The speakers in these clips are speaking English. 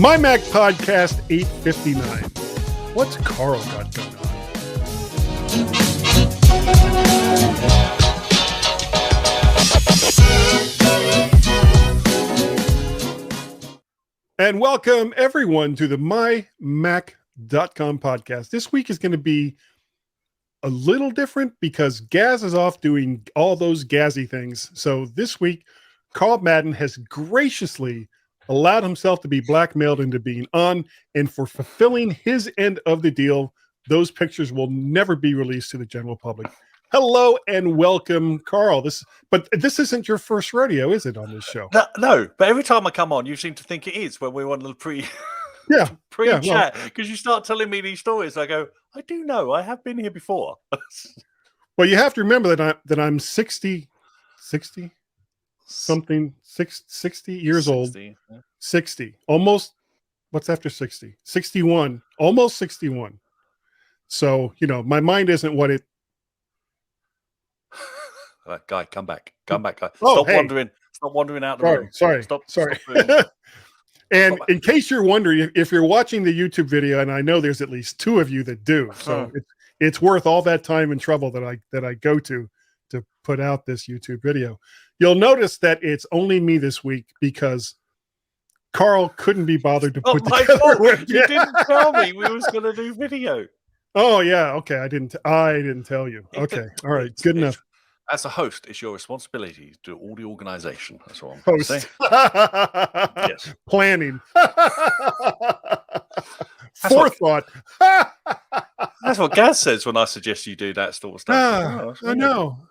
MyMac Podcast 859. What's Karl got going on? And welcome everyone to the MyMac.com podcast. This week is going to be a little different because Gaz is off doing all those Gazzy things. So this week, Karl Madden has graciously allowed himself to be blackmailed into being on, and for fulfilling his end of the deal, those pictures will never be released to the general public. Hello and welcome, Karl. This isn't your first rodeo, is it, on this show? No, but every time I come on, you seem to think it is when we're on the pre-chat, because you start telling me these stories. I go, I do know, I have been here before. Well, you have to remember that I'm 60 years old. Yeah. 60. Almost, what's after 60? 61. Almost 61. So, my mind isn't what it... Guy, come back, guy. Oh, Stop wandering out the room. Sorry. Stop. And in case you're wondering, if you're watching the YouTube video, and I know there's at least two of you that do, so it's worth all that time and trouble that I go to put out this YouTube video. You'll notice that it's only me this week because Karl couldn't be bothered to put together. God, you didn't tell me we was going to do video. Oh yeah, okay. I didn't tell you. Okay, all right, good enough. As a host, it's your responsibility to do all the organization. That's what I'm going to say. Yes. Planning. Forethought. That's what Gaz says when I suggest you do that sort of stuff. I know.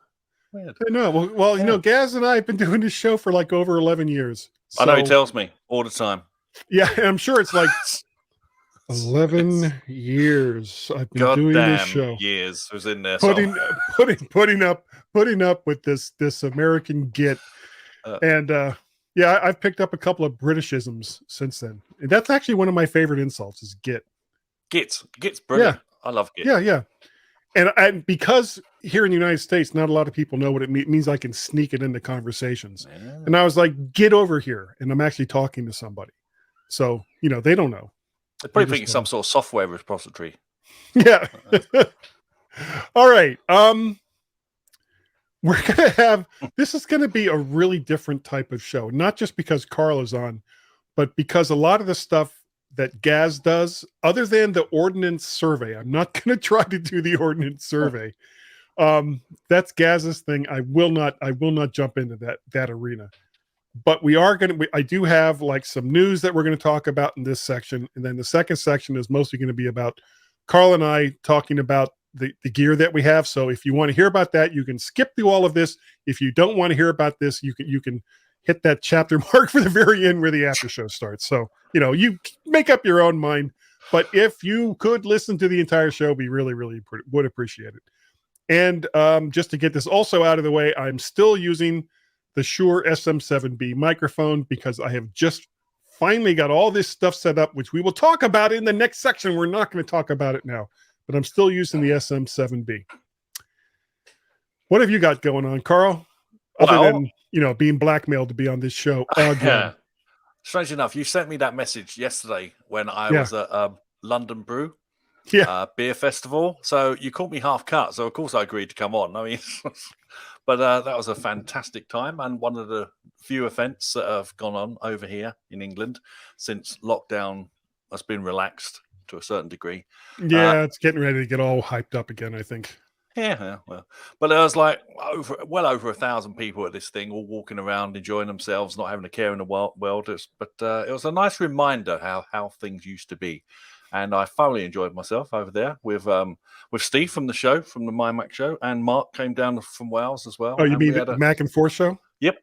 Weird. I know. Well, Gaz and I have been doing this show for like over 11 years. So, I know he tells me all the time. Yeah, I'm sure it's like 11 years I've been doing this show. Years was in there. Putting up with this American git. I've picked up a couple of Britishisms since then. And that's actually one of my favorite insults is git. Git's brilliant. Yeah. I love git. Yeah. And because here in the United States, not a lot of people know what it means. I can sneak it into conversations. Yeah. And I was like, get over here. And I'm actually talking to somebody. So, they don't know. They're probably thinking some sort of software repository. Yeah. All right. We're going to have, this is going to be a really different type of show. Not just because Karl is on, but because a lot of the stuff that Gaz does, other than the ordnance survey, I'm not going to try to do the ordnance survey. That's Gaz's thing. I will not jump into that arena. But I do have like some news that we're going to talk about in this section. And then the second section is mostly going to be about Karl and I talking about the gear that we have. So if you want to hear about that, you can skip through all of this. If you don't want to hear about this, you can hit that chapter mark for the very end where the after show starts. So, you make up your own mind. But if you could listen to the entire show, we really, really would appreciate it. And just to get this also out of the way, I'm still using the Shure SM7B microphone because I have just finally got all this stuff set up, which we will talk about in the next section. We're not going to talk about it now, but I'm still using the SM7B. What have you got going on, Karl? Other than, being blackmailed to be on this show again. Yeah. Strange enough, you sent me that message yesterday when I was at London Brew beer festival. So you caught me half cut. So of course I agreed to come on. I mean, but that was a fantastic time and one of the few events that have gone on over here in England since lockdown has been relaxed to a certain degree. Yeah, it's getting ready to get all hyped up again, I think. Yeah, well, but there was like well over 1,000 people at this thing, all walking around, enjoying themselves, not having a care in the world. But it was a nice reminder how things used to be, and I thoroughly enjoyed myself over there with Steve from the show, from the MyMac show, and Mark came down from Wales as well. Oh, you mean the Mac and Forth show? Yep.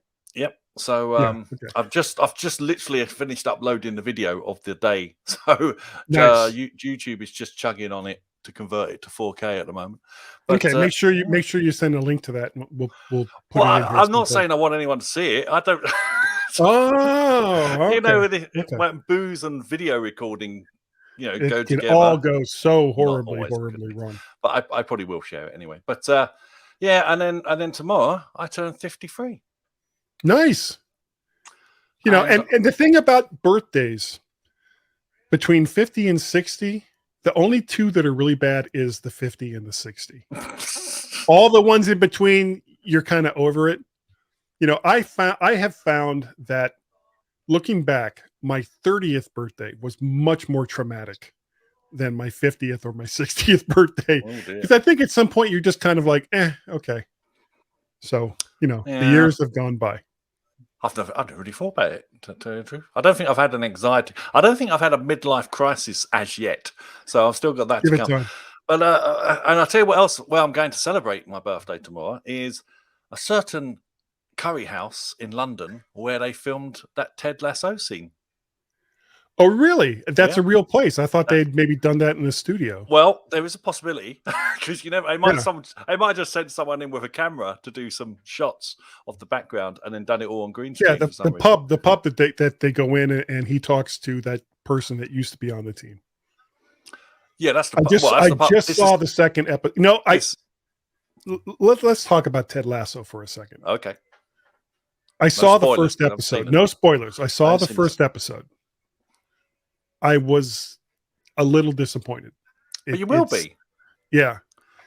So okay. I've just literally finished uploading the video of the day, so nice. YouTube is just chugging on it to convert it to 4K at the moment. But, okay, make sure you send a link to that. And we'll put it in here. I'm not saying I want anyone to see it. I don't. Okay. When booze and video recording, go together. It all goes so horribly wrong. But I probably will share it anyway. But and then tomorrow I turn 53. Nice. And the thing about birthdays, between 50 and 60, the only two that are really bad is the 50 and the 60. All the ones in between, you're kind of over it. You know, I have found that looking back, my 30th birthday was much more traumatic than my 50th or my 60th birthday. Because I think at some point you're just kind of like, okay. So, you know, the years have gone by. I've never really thought about it, to tell you the truth. I don't think I've had an anxiety. I don't think I've had a midlife crisis as yet. So I've still got that to come. Time. But and I'll tell you what else, where I'm going to celebrate my birthday tomorrow is a certain curry house in London where they filmed that Ted Lasso scene. Oh, really? That's a real place. I thought they'd maybe done that in the studio. Well, there is a possibility because you never. They might just send someone in with a camera to do some shots of the background and then done it all on green screen. Yeah, the pub that they go in and he talks to that person that used to be on the team. Yeah, that's the. I just saw the second episode. No, let's talk about Ted Lasso for a second. Okay. I saw the first episode. No spoilers. I saw the first episode. I was a little disappointed. But you will be. Yeah.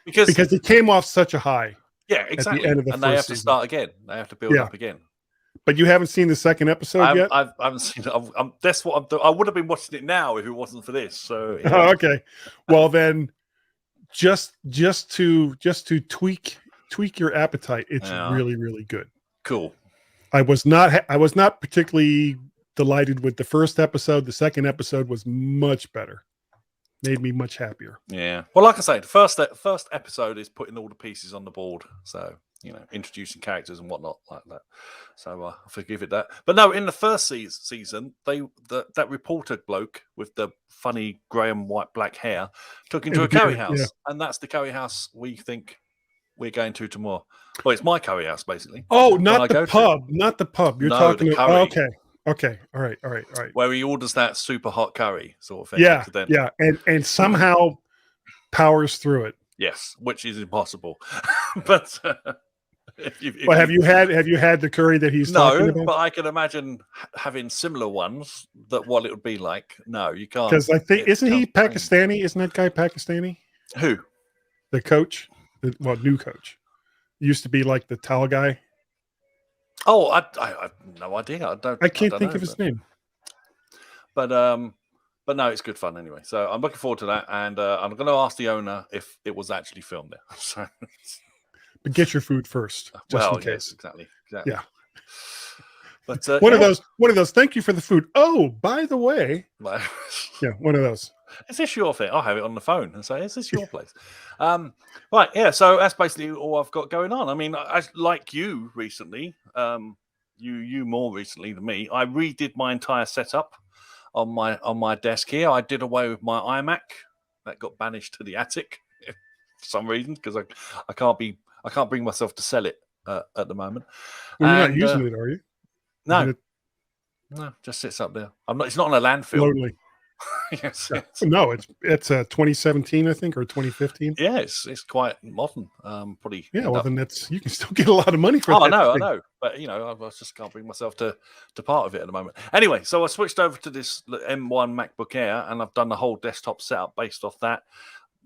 Because it came off such a high. Yeah, exactly. At the end of the and they have to start again. They have to build up again. But you haven't seen the second episode yet? I haven't seen it. That's what I'm doing. I would have been watching it now if it wasn't for this. So okay. Well then just to tweak your appetite, it's really, really good. Cool. I was not particularly delighted with the first episode. The second episode was much better. Made me much happier. Yeah. Well, like I say, the first episode is putting all the pieces on the board. So, you know, introducing characters and whatnot like that. So I forgive it that. But no, in the first season, that reporter bloke with the funny grey and black hair took him to a curry house. And that's the curry house we think we're going to tomorrow. Well, it's my curry house, basically. Oh, not the pub. Not the pub. You're talking about okay. Okay. All right. Where he orders that super hot curry sort of thing. Yeah. Yeah. And somehow powers through it. Yes, which is impossible. But have you had the curry that he's talking about? No, but I can imagine having similar ones. What it would be like. No, you can't. Because I think isn't he Pakistani? Isn't that guy Pakistani? Who? The coach. New coach. Used to be like the towel guy. Oh, I have no idea. I can't think of his name. But no, it's good fun anyway. So I'm looking forward to that, and I'm going to ask the owner if it was actually filmed there. So, but get your food first, just in case. Yes, exactly. Yeah. But one of those. Thank you for the food. Oh, by the way, yeah, one of those. Is this your thing? I'll have it on the phone and say, "Is this your place?" Right, yeah. So that's basically all I've got going on. I mean, like you recently, you more recently than me. I redid my entire setup on my desk here. I did away with my iMac that got banished to the attic for some reason because I can't bring myself to sell it at the moment. Well, you're not using it, are you? No, just sits up there. It's not on a landfill. Lonely. Yes. No, it's 2017, I think, or 2015. Yeah, it's quite modern. Probably. Yeah, well, then you can still get a lot of money for that. I know, but you know, I just can't bring myself to part of it at the moment. Anyway, so I switched over to this M1 MacBook Air, and I've done the whole desktop setup based off that.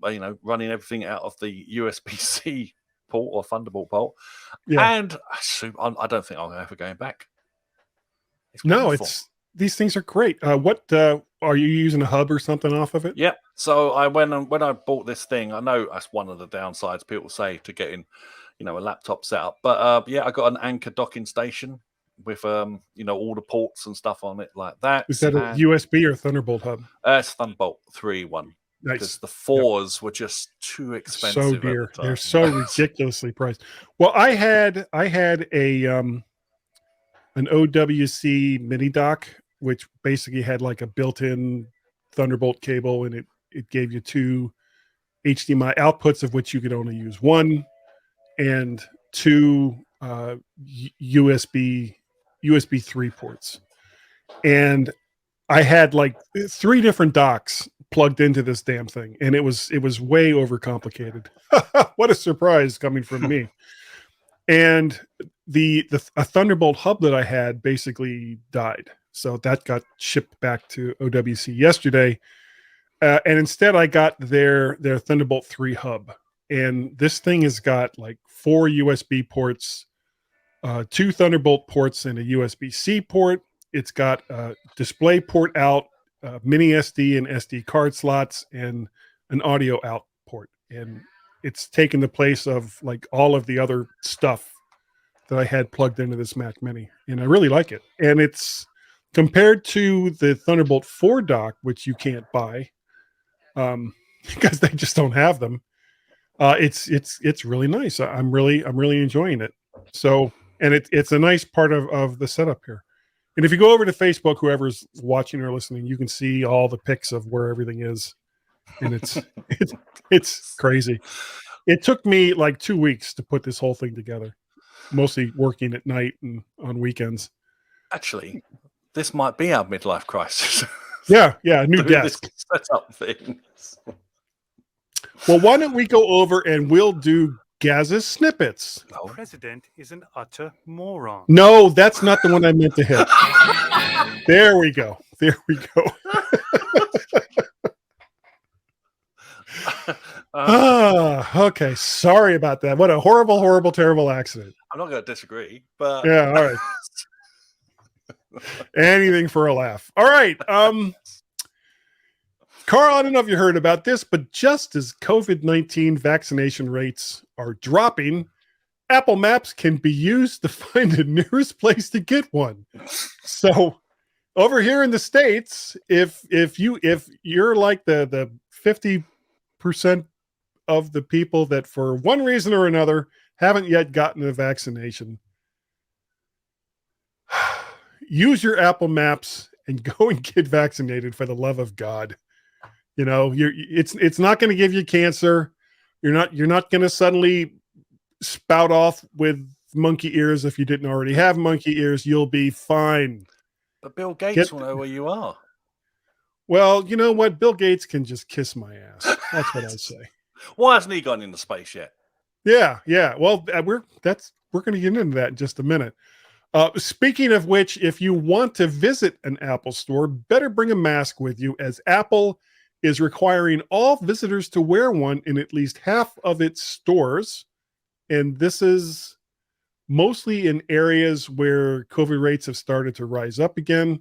You know, running everything out of the USB-C port or Thunderbolt port. Yeah. And I don't think I'm ever going back. These things are great. What are you using a hub or something off of it? Yep. So when I bought this thing, I know that's one of the downsides people say to getting, you know, a laptop setup. But I got an Anker docking station with you know, all the ports and stuff on it like that. Is that a USB or Thunderbolt hub? It's Thunderbolt 3 one. Nice. Because the 4s were just too expensive. So dear. They're so ridiculously priced. Well, I had an OWC mini dock, which basically had like a built-in Thunderbolt cable, and it gave you two HDMI outputs, of which you could only use one, and two USB 3 ports. And I had like 3 different docks plugged into this damn thing, and it was way overcomplicated. What a surprise coming from me. And a Thunderbolt hub that I had basically died. So that got shipped back to OWC yesterday. And instead I got their Thunderbolt 3 hub. And this thing has got like 4 USB ports, 2 Thunderbolt ports, and a USB-C port. It's got a display port out, mini SD and SD card slots, and an audio out port. And it's taken the place of like all of the other stuff that I had plugged into this Mac Mini. And I really like it. And it's compared to the Thunderbolt 4 dock, which you can't buy because they just don't have them. It's really nice. I'm really enjoying it. So, and it's a nice part of the setup here. And if you go over to Facebook, whoever's watching or listening, you can see all the pics of where everything is. And it's crazy. It took me like 2 weeks to put this whole thing together, mostly working at night and on weekends. Actually, this might be our midlife crisis. Yeah, new desk. This setup thing. Well, why don't we go over and we'll do Gaz's snippets? The president is an utter moron. No, that's not the one I meant to hit. There we go. Okay. Sorry about that. What a horrible, terrible accident. I'm not going to disagree, but yeah, all right. Anything for a laugh. All right. Karl, I don't know if you heard about this, but just as COVID-19 vaccination rates are dropping, Apple Maps can be used to find the nearest place to get one. So over here in the States, if you're like the 50% of the people that for one reason or another haven't yet gotten a vaccination, use your Apple Maps and go and get vaccinated, for the love of God. You know, it's not going to give you cancer. You're not going to suddenly spout off with monkey ears if you didn't already have monkey ears. You'll be fine. But Bill Gates will know where you are. Well, you know what? Bill Gates can just kiss my ass. That's what I say. Why hasn't he gone into space yet? Yeah. Well, we're going to get into that in just a minute. Speaking of which, if you want to visit an Apple store, better bring a mask with you, as Apple is requiring all visitors to wear one in at least half of its stores. And this is mostly in areas where COVID rates have started to rise up again.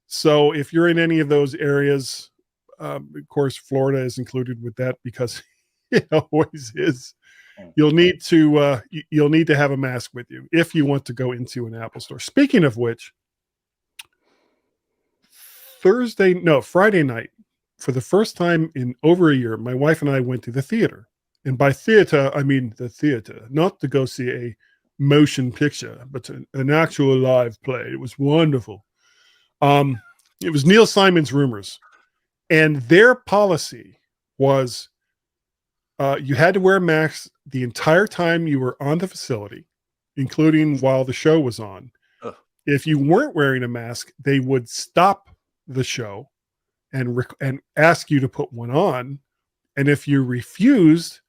So if you're in any of those areas, of course, Florida is included with that because it always is. You'll need to have a mask with you if you want to go into an Apple store. Speaking of which, Friday night, for the first time in over a year, my wife and I went to the theater. And by theater, I mean the theater, not to go see a motion picture, but an actual live play. It was wonderful. It was Neil Simon's Rumors. And their policy was you had to wear a mask the entire time you were on the facility, including while the show was on. Ugh. If you weren't wearing a mask, they would stop the show and ask you to put one on. And if you refused,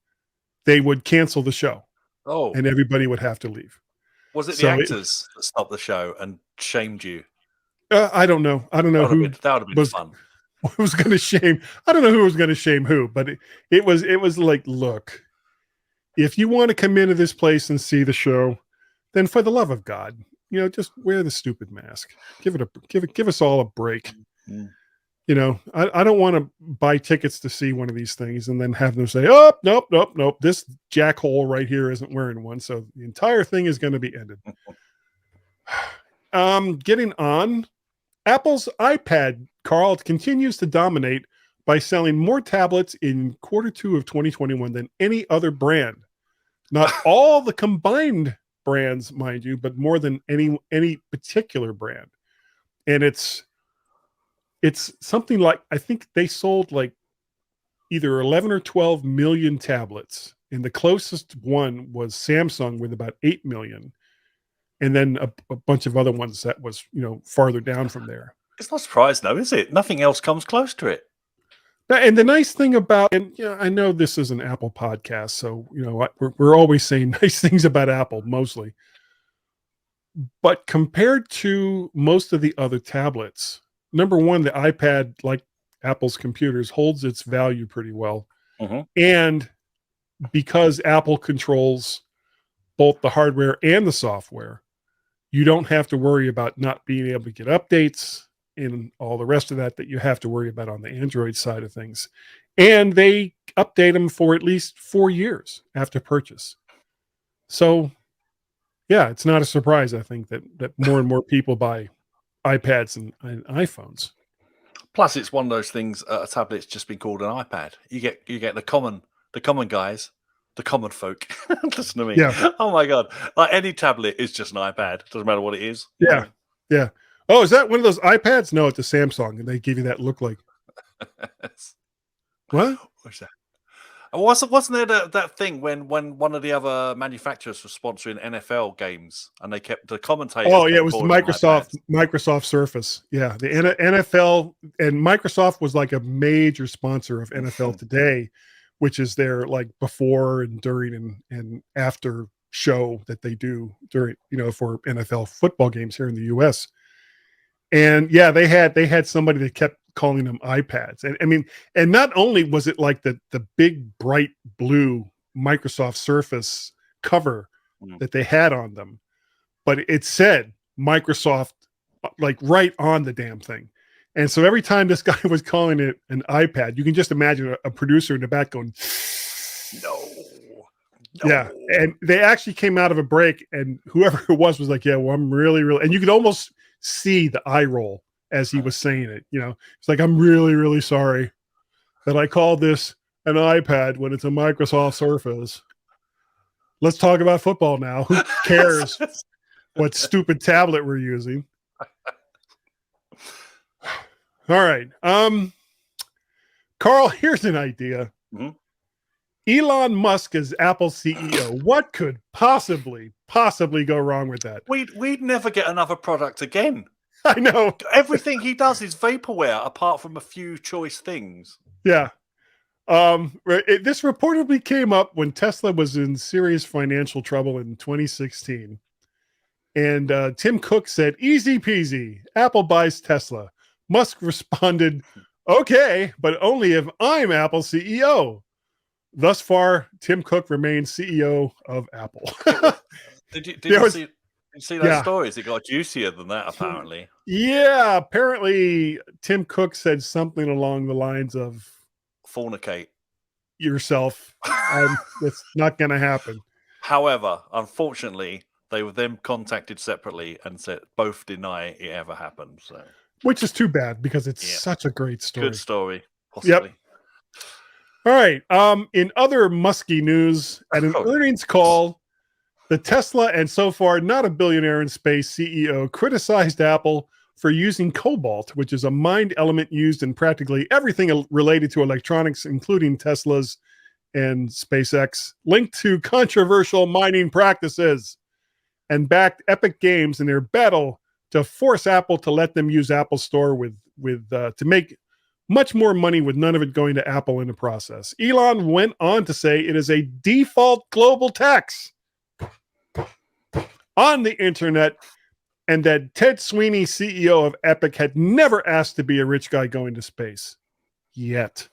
they would cancel the show. Oh, and everybody would have to leave. Was it the actors that stopped the show and shamed you? I don't know. I don't know who that would have been fun. Who was going to shame? I don't know who was going to shame who, but it was like, look, if you want to come into this place and see the show, then for the love of God, just wear the stupid mask. Give us all a break. Mm-hmm. I don't want to buy tickets to see one of these things and then have them say, oh, nope. This jackhole right here isn't wearing one. So the entire thing is going to be ended. Getting on, Apple's iPad, Karl, continues to dominate by selling more tablets in Q2 of 2021 than any other brand. Not all the combined brands, mind you, but more than any particular brand. And it's something like, I think they sold like either 11 or 12 million tablets. And the closest one was Samsung with about 8 million. And then a bunch of other ones that was, farther down from there. It's not surprising though, is it? Nothing else comes close to it. And the nice thing about, and I know this is an Apple podcast, so, we're always saying nice things about Apple, mostly. But compared to most of the other tablets, number one, the iPad, like Apple's computers, holds its value pretty well. And because Apple controls both the hardware and the software, you don't have to worry about not being able to get updates and all the rest of that you have to worry about on the Android side of things. And they update them for at least 4 years after purchase. So, yeah, it's not a surprise, I think, that more and more people buy iPads and iPhones. Plus, it's one of those things. A tablet's just been called an iPad. You get the common guys, the common folk. Listen to me. Yeah. Oh my god! Like any tablet is just an iPad. Doesn't matter what it is. Yeah. Yeah. Oh, is that one of those iPads? No, it's a Samsung, and they give you that look like. What? What's that? Wasn't there that thing when one of the other manufacturers was sponsoring NFL games and they kept the commentators? Oh yeah, it was the Microsoft Surface. Yeah, the NFL and Microsoft was like a major sponsor of NFL Today, which is their like before and during and after show that they do during for NFL football games here in the U.S. And yeah, they had somebody that kept calling them iPads. And I mean, and not only was it like the big bright blue Microsoft Surface cover that they had on them, but it said Microsoft like right on the damn thing. And so every time this guy was calling it an iPad, you can just imagine a producer in the back going, no. Yeah. And they actually came out of a break and whoever it was like, yeah, well, I'm really, and you could almost see the eye roll as he was saying it. It's like, I'm really, really sorry that I called this an iPad when it's a Microsoft Surface. Let's talk about football now. Who cares what stupid tablet we're using? All right. Carl, here's an idea. Elon Musk as Apple CEO. What could possibly go wrong with that? We'd never get another product again. I know. Everything he does is vaporware, apart from a few choice things. Yeah. This reportedly came up when Tesla was in serious financial trouble in 2016. And Tim Cook said, easy peasy, Apple buys Tesla. Musk responded, okay, but only if I'm Apple CEO. Thus far, Tim Cook remains CEO of Apple. Did you see those stories? It got juicier than that, apparently. Yeah, apparently Tim Cook said something along the lines of fornicate yourself. It's not going to happen. However, unfortunately, they were then contacted separately and said both deny it ever happened. So, which is too bad because it's such a great story. Good story, possibly. Yep. All right. In other musky news, at an earnings call, the Tesla and so far not a billionaire in space CEO criticized Apple for using cobalt, which is a mined element used in practically everything related to electronics, including Teslas and SpaceX, linked to controversial mining practices, and backed Epic Games in their battle to force Apple to let them use Apple Store to make much more money with none of it going to Apple in the process. Elon went on to say it is a default global tax on the internet and that Ted Sweeney, CEO of Epic, had never asked to be a rich guy going to space. Yet.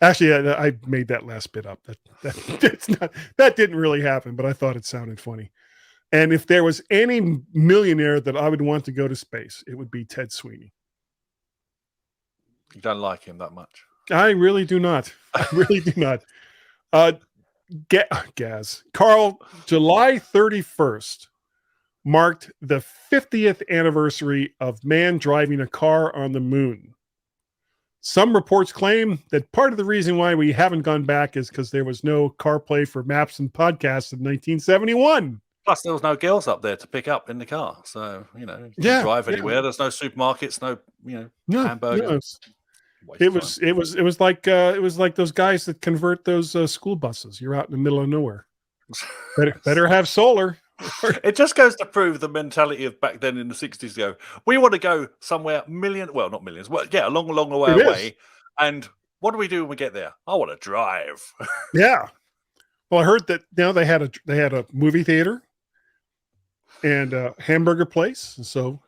Actually, I made that last bit up. That didn't really happen, but I thought it sounded funny. And if there was any millionaire that I would want to go to space, it would be Ted Sweeney. You don't like him that much. I really do not. I really do not. Gaz. Carl, July 31st marked the 50th anniversary of man driving a car on the moon. Some reports claim that part of the reason why we haven't gone back is because there was no CarPlay for maps and podcasts in 1971. Plus, there was no girls up there to pick up in the car. So, you can drive anywhere. There's no supermarkets, no hamburgers. It was like those guys that convert those school buses. You're out in the middle of nowhere. Better have solar. It just goes to prove the mentality of back then in the 60s. We want to go somewhere not millions. Well, yeah, a long way away. And what do we do when we get there? I want to drive. Yeah. Well, I heard that now they had a movie theater. and a hamburger place. So,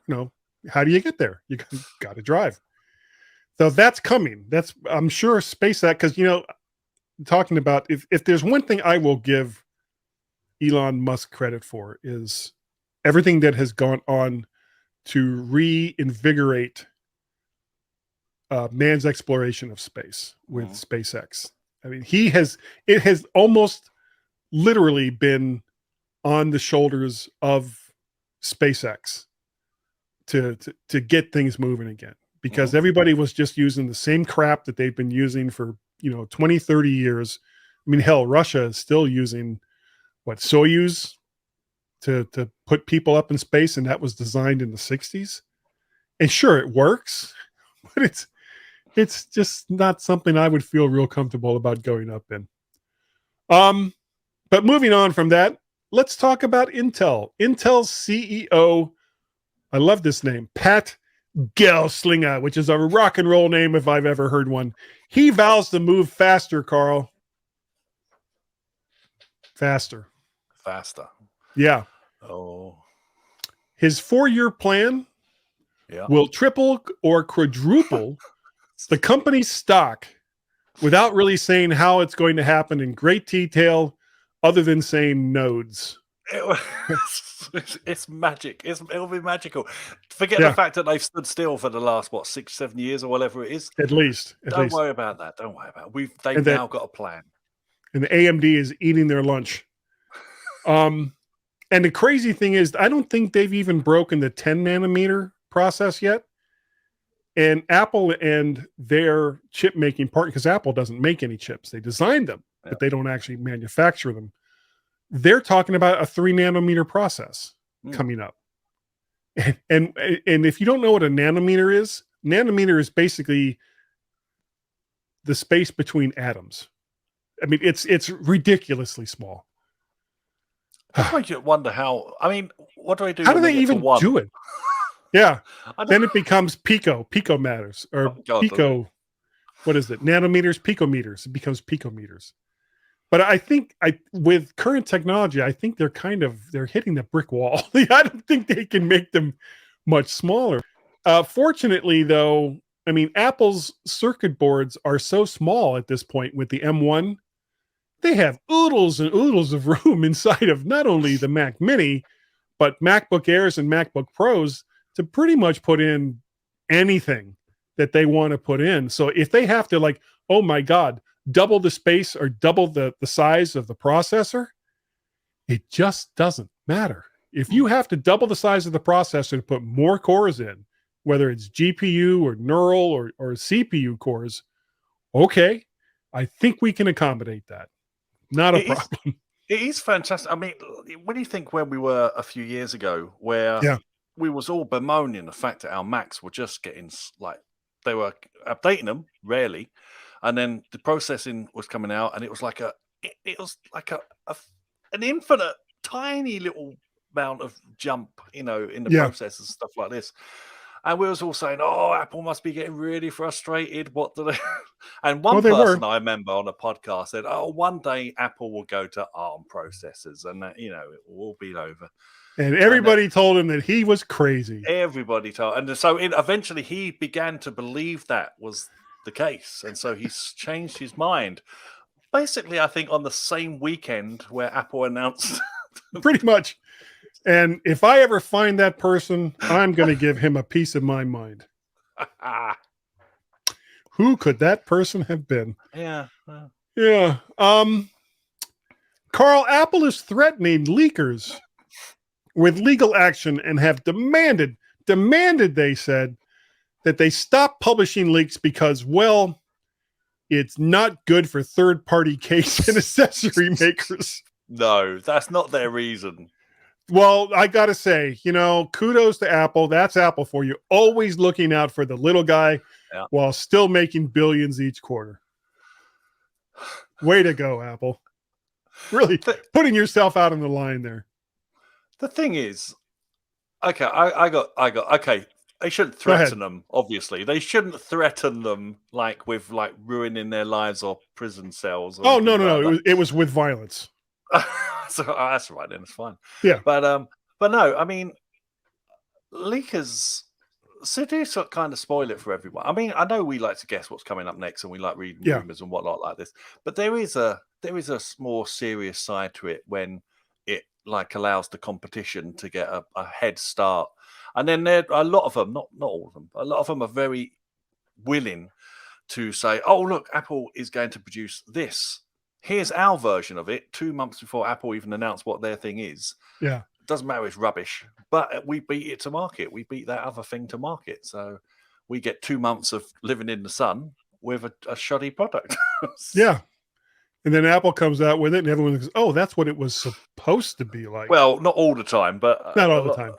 how do you get there? You got to drive. So that's coming. I'm sure SpaceX, because, talking about if there's one thing I will give Elon Musk credit for is everything that has gone on to reinvigorate man's exploration of space with SpaceX. I mean, it has almost literally been on the shoulders of SpaceX to get things moving again, because everybody was just using the same crap that they've been using for 20, 30 years. I mean, hell, Russia is still using Soyuz to put people up in space, and that was designed in the 60s. And sure, it works, but it's just not something I would feel real comfortable about going up in. But moving on from that, let's talk about Intel. Intel's CEO, I love this name, Pat Gelsinger, which is a rock and roll name if I've ever heard one. He vows to move faster, Carl. Faster. Yeah. Oh. His 4-year plan will triple or quadruple the company's stock without really saying how it's going to happen in great detail, other than saying nodes. It's magic. It'll be magical. Forget the fact that they've stood still for the last 6, 7 years or whatever it is. At least. Don't worry about that. They've now got a plan. And the AMD is eating their lunch. And the crazy thing is, I don't think they've even broken the 10 nanometer process yet. And Apple and their chip making partner, because Apple doesn't make any chips, they design them, but they don't actually manufacture them. They're talking about a 3 nanometer process coming up. And if you don't know what a nanometer is basically the space between atoms. I mean, it's ridiculously small. I make you wonder how. I mean, what do I do? How do they even do it? Yeah. Then it becomes picometers, or pico. What is it? Nanometers, picometers. It becomes picometers. But I think with current technology, I think they're hitting the brick wall. I don't think they can make them much smaller. Fortunately, though, I mean, Apple's circuit boards are so small at this point with the M1. They have oodles and oodles of room inside of not only the Mac Mini, but MacBook Airs and MacBook Pros to pretty much put in anything that they want to put in. So if they have to, oh my God, double the space or double the size of the processor, it just doesn't matter. If you have to double the size of the processor to put more cores in, whether it's GPU or neural or CPU cores, okay, I think we can accommodate that. Not a problem. It is fantastic. I mean, when you think where we were a few years ago, where we was all bemoaning the fact that our Macs were just getting, they were updating them rarely, and then the processing was coming out, and it was like an infinite, tiny little amount of jump, in the process and stuff like this. And we was all saying, "Oh, Apple must be getting really frustrated. What do they?" And one person I remember on a podcast said, "Oh, one day Apple will go to ARM processors, and it will all be over." And everybody told him that he was crazy. Everybody told, and so eventually he began to believe that was the case, and so he's changed his mind. Basically, I think on the same weekend where Apple announced, pretty much. And if I ever find that person, I'm going to give him a piece of my mind. Who could that person have been? Yeah. Carl, Apple is threatening leakers with legal action and have demanded, they said, that they stop publishing leaks because, well, it's not good for third-party case and accessory makers. No, that's not their reason. Well, I got to say, kudos to Apple. That's Apple for you. Always looking out for the little guy while still making billions each quarter. Way to go, Apple. Really putting yourself out on the line there. The thing is, okay, I got, okay, they shouldn't threaten them, obviously. They shouldn't threaten them with ruining their lives or prison cells. No. It was with violence. So that's right, then it's fine. Yeah. But But no, I mean, leakers do sort of kind of spoil it for everyone. I mean, I know we like to guess what's coming up next, and we like reading Yeah. rumors and whatnot like this. But there is a more serious side to it when it like allows the competition to get a head start. And then there a lot of them, not all of them, but a lot of them are very willing to say, "Oh, look, Apple is going to produce this. Here's our version of it." 2 months before Apple even announced what their thing is. Yeah. Doesn't matter, it's rubbish, but we beat it to market. We beat that other thing to market. So we get 2 months of living in the sun with a shoddy product. Yeah. And then Apple comes out with it, and everyone goes, "Oh, that's what it was supposed to be like." Well, not all the time, but not all the time.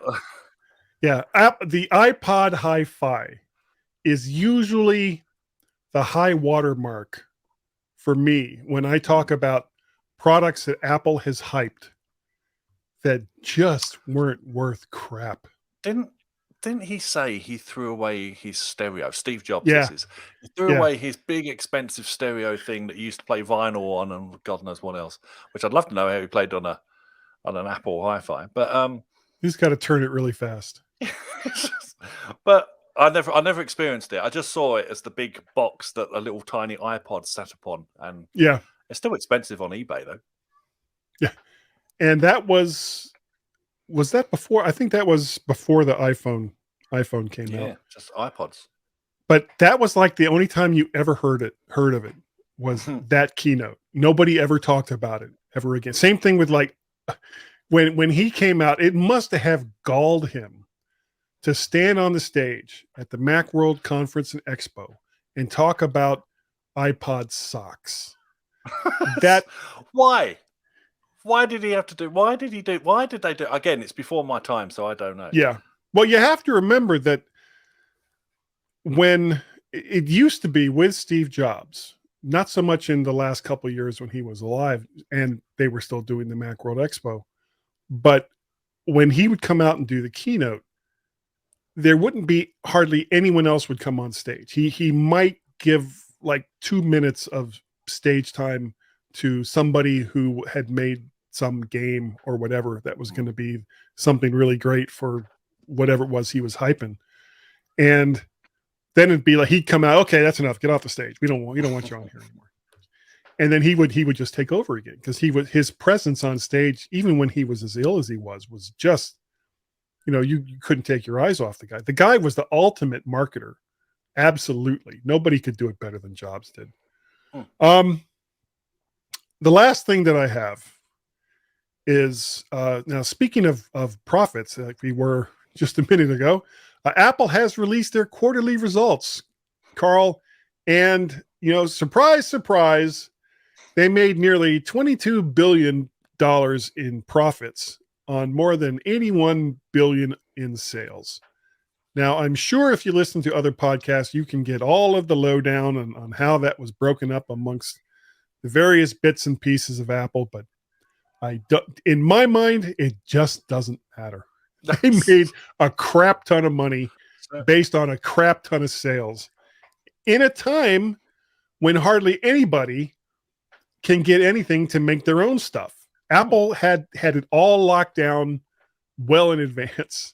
Yeah. The iPod Hi-Fi is usually the high watermark for me when I talk about products that Apple has hyped that just weren't worth crap. Didn't he say he threw away his stereo? Steve Jobs, Yeah. this is. He threw away his big, expensive stereo thing that he used to play vinyl on and God knows what else, which I'd love to know how he played on an Apple Hi-Fi. But you just got to turn it really fast. But I never experienced it. I just saw it as the big box that a little tiny iPod sat upon. And yeah, it's still expensive on eBay, though. Yeah. And that was that before? I think that was before the iPhone came out. Yeah, just iPods. But that was like the only time you ever heard of it was that keynote. Nobody ever talked about it ever again. Same thing with like when he came out, it must have galled him to stand on the stage at the Macworld Conference and Expo and talk about iPod socks. That why? Why did he have to do? Why did they do? Again, it's before my time, so I don't know. Yeah. Well, you have to remember that when it used to be with Steve Jobs, not so much in the last couple of years when he was alive and they were still doing the Macworld Expo, but when he would come out and do the keynote, there wouldn't be hardly anyone else would come on stage. He might give like 2 minutes of stage time to somebody who had made some game or whatever that was going to be something really great for whatever it was he was hyping. And then it'd be like, he'd come out, "Okay, that's enough. Get off the stage. We don't want you on here anymore." And then he would just take over again because his presence on stage, even when he was as ill as he was just, you couldn't take your eyes off the guy. The guy was the ultimate marketer. Absolutely. Nobody could do it better than Jobs did. The last thing that I have is now speaking of profits, like we were just a minute ago, Apple has released their quarterly results, Carl, and surprise, surprise, they made nearly $22 billion in profits on more than 81 billion in sales. Now, I'm sure if you listen to other podcasts, you can get all of the lowdown on how that was broken up amongst the various bits and pieces of Apple, but in my mind, it just doesn't matter. They made a crap ton of money based on a crap ton of sales in a time when hardly anybody can get anything to make their own stuff. Apple had it all locked down well in advance.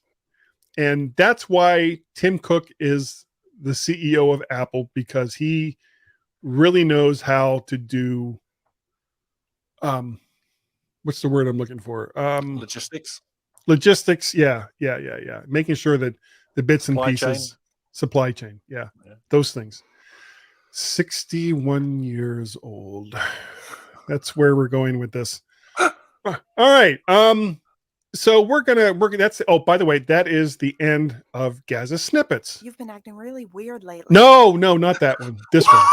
And that's why Tim Cook is the CEO of Apple, because he really knows how to do what's the word I'm looking for? Logistics. Yeah. Making sure that the bits and pieces, supply chain. Yeah. Those things. 61 years old. That's where we're going with this. All right. So we're gonna that's by the way, that is the end of Gaz's snippets. You've been acting really weird lately. No, not that one. This one.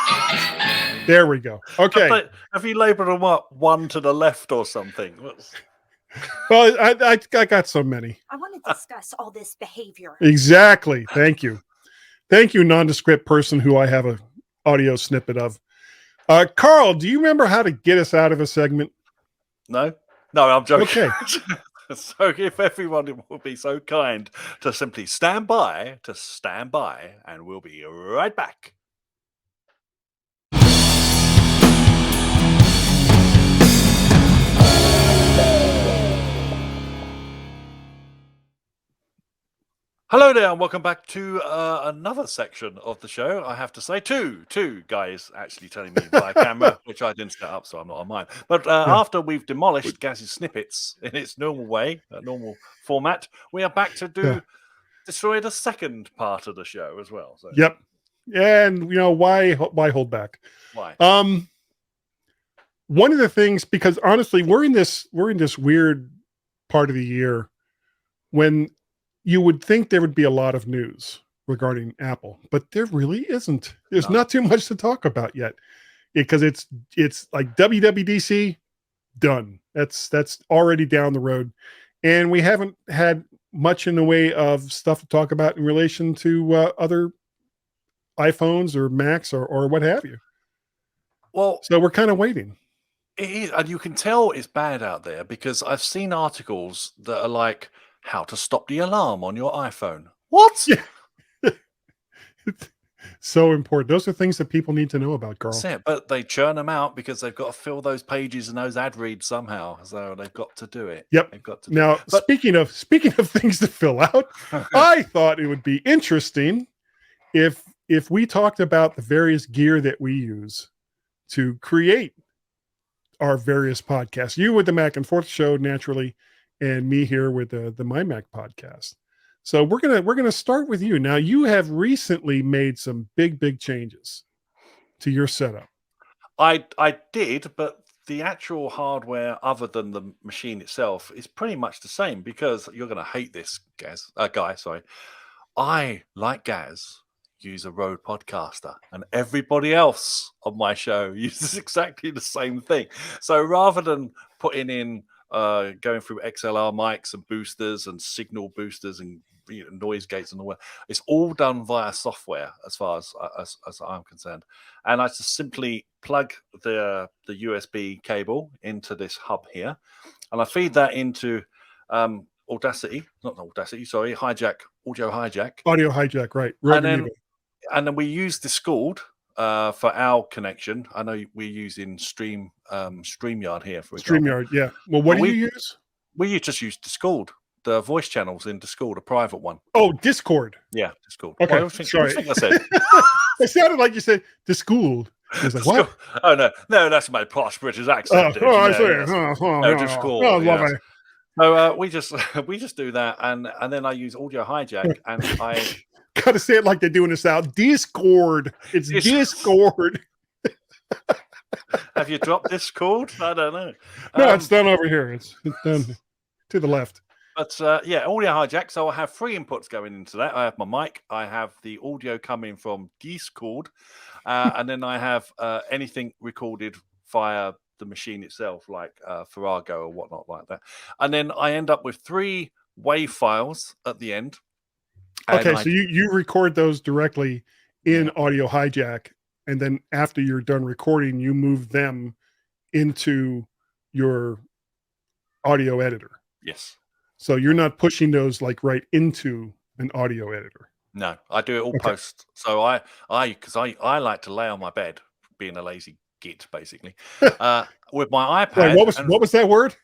There we go. Okay. Have you labeled them up one to the left or something? Well, I got so many. I want to discuss all this behavior. Exactly. Thank you, nondescript person who I have a audio snippet of. Carl, do you remember how to get us out of a segment? No, I'm joking. Okay. So if everyone will be so kind to simply stand by, and we'll be right back. Hello there, and welcome back to another section of the show. I have to say, two guys actually telling me via camera, which I didn't set up, so I'm not on mine. But after we've demolished Gaz's snippets in its normal way, normal format, we are back to destroy the second part of the show as well. So. Yep. And why hold back? Why? One of the things, because honestly, we're in this weird part of the year when you would think there would be a lot of news regarding Apple, but there really isn't. There's not too much to talk about yet, because it's like WWDC done. That's already down the road, and we haven't had much in the way of stuff to talk about in relation to other iPhones or Macs or what have you. Well, so we're kind of waiting. It is, and you can tell it's bad out there, because I've seen articles that are like, how to stop the alarm on your iPhone. What? Yeah. So important. Those are things that people need to know about, Carl. That's it. But they churn them out because they've got to fill those pages and those ad reads somehow. So they've got to do it. Yep. They've got to. Now, speaking of things to fill out, I thought it would be interesting if we talked about the various gear that we use to create our various podcasts. You with the Mac and Forth show, naturally, and me here with the MyMac podcast. So we're gonna start with you. Now, you have recently made some big changes to your setup. I did, but the actual hardware, other than the machine itself, is pretty much the same, because you're going to hate this, guy. Sorry, I, like Gaz, use a Rode Podcaster, and everybody else on my show uses exactly the same thing. So rather than putting in going through XLR mics and boosters and signal boosters and noise gates and all that, it's all done via software as far as I'm concerned. And I just simply plug the USB cable into this hub here, and I feed that into Audio Hijack, right? And then we use Discord for our connection. I know we're using StreamYard here, for example. StreamYard, yeah. Well, what do you use? We just use Discord. The voice channels in Discord, a private one. Oh, Discord. Yeah, Discord. Okay, sorry. What do you think I said? It sounded like you said Discord. I was like, what? Oh, no, that's my posh British accent. I see. Discord. Oh, lovely. So we just do that, and then I use Audio Hijack, and I gotta say it like they're doing this out. Discord. It's Discord. Have you dropped Discord? I don't know. No, it's done over here. It's done to the left. But Audio Hijack. So I have 3 inputs going into that. I have my mic, I have the audio coming from Discord, and then I have anything recorded via the machine itself, like Farrago or whatnot like that. And then I end up with 3 WAV files at the end. Okay, so you record those directly in Audio Hijack, and then after you're done recording, you move them into your audio editor. Yes. So you're not pushing those like right into an audio editor. No, I do it all post. So I like to lay on my bed, being a lazy git, basically, with my iPad. Wait, what was that word?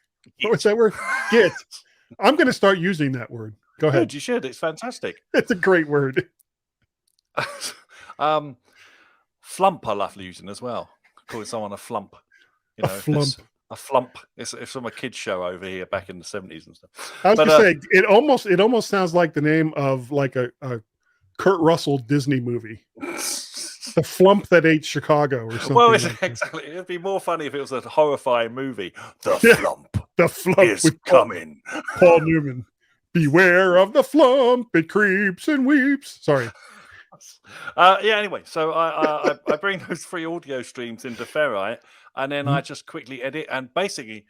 What was that word? Git. I'm going to start using that word. Go ahead. Good, you should. It's fantastic. It's a great word. Flump I love using as well. Calling someone a flump. A flump. A flump. It's from a kids show over here back in the 70s and stuff. I was going to say, it almost sounds like the name of like a Kurt Russell Disney movie. The Flump That Ate Chicago or something. Well, exactly. It'd be more funny if it was a horrifying movie. The Flump. The Flump is coming. Paul Newman. Beware of the flump. It creeps and weeps. Sorry. Anyway, so I bring those 3 audio streams into Ferrite, and then I just quickly edit. And basically,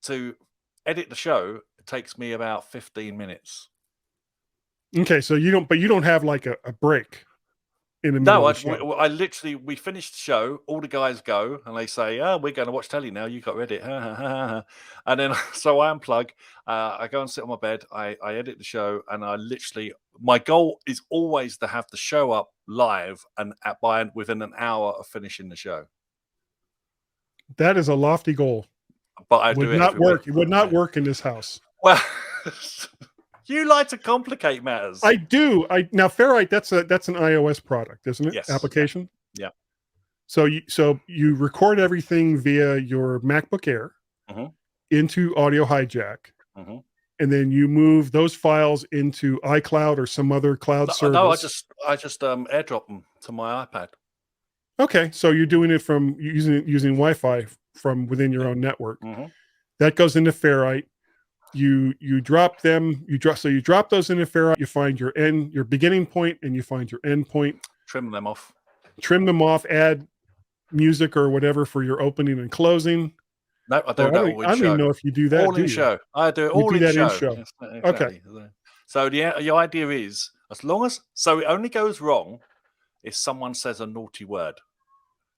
to edit the show, it takes me about 15 minutes. Okay, so you don't have like a break in the middle of the show. I literally, we finish the show, all the guys go, and they say, "Oh, we're going to watch telly now. You got Reddit." And then, so I unplug, I go and sit on my bed, I edit the show, and my goal is always to have the show up live and within an hour of finishing the show. That is a lofty goal. But I do it not work. It would not work in this house. Well, You like to complicate matters. I do. Now Ferrite, that's an iOS product, isn't it? Yes. Application. Yeah. So you record everything via your MacBook Air into Audio Hijack, and then you move those files into iCloud or some other cloud service. No, I just airdrop them to my iPad. Okay, so you're doing it from using Wi-Fi from within your own network. That goes into Ferrite. You drop them. You drop those into Ferrite. You find your beginning point, and you find your end point. Trim them off. Add music or whatever for your opening and closing. No, I do that all in show. I don't even know if you do that. All in show. I do it all in show. Yes, exactly. Okay. So your idea is, as long as it only goes wrong if someone says a naughty word,